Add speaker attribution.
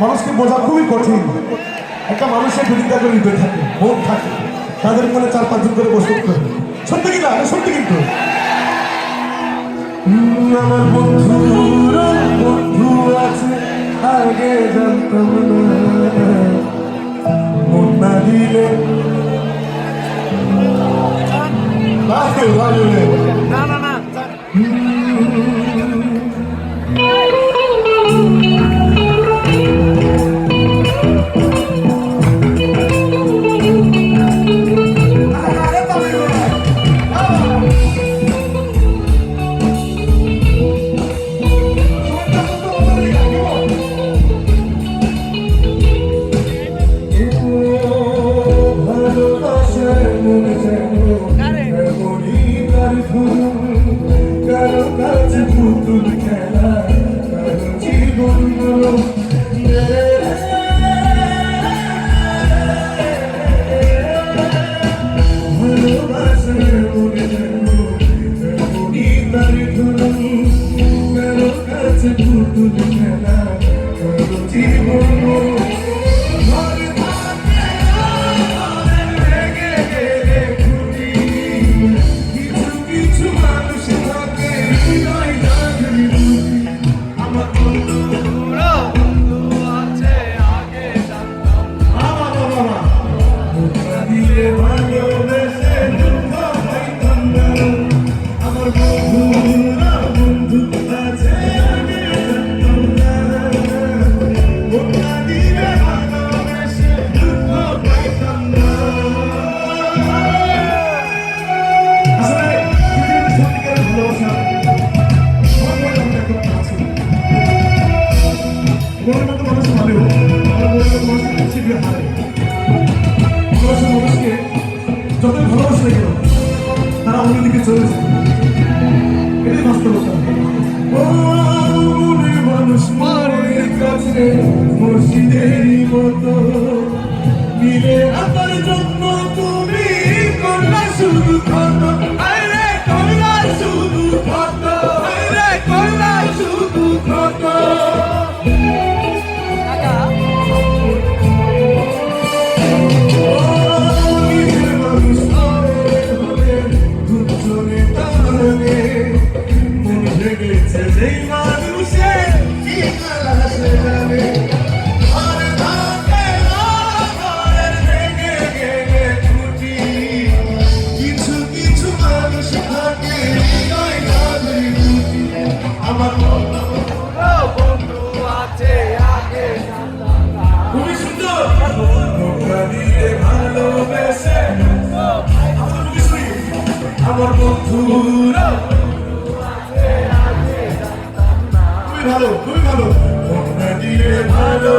Speaker 1: মানুষকে বোঝা খুবই কঠিন। একটা মানুষের বিরোধিতা করে হৃদয় থাকে, মন থাকে, তাদের মনে 4-5 জন করে বসত করে। সত্যি কিনা? সত্যি কিন্তু আমার বন্ধু আছে আগে জানতাম না, মন না দিলে না না না কারো কাছে পুতুল খেলা, কারো জীবন ভালোবাসার মনে কারো কাছে পুতুল খেলা, কারো জীবন যতই ভালোবাসে গেল তারা অন্যদিকে চলে যায়, এটাই বাস্তবতা। মানুষ মায়ের কাছে মসজিদেরই মতো মিলে আমার জন্য তুমি করলা শুধু ক্ষত, আরে করলা শুধু ক্ষত, আরে করলা শুধু ক্ষত। আমার বন্ধুরা খুবই ভালো, খুবই ভালো, দিলে ভালো।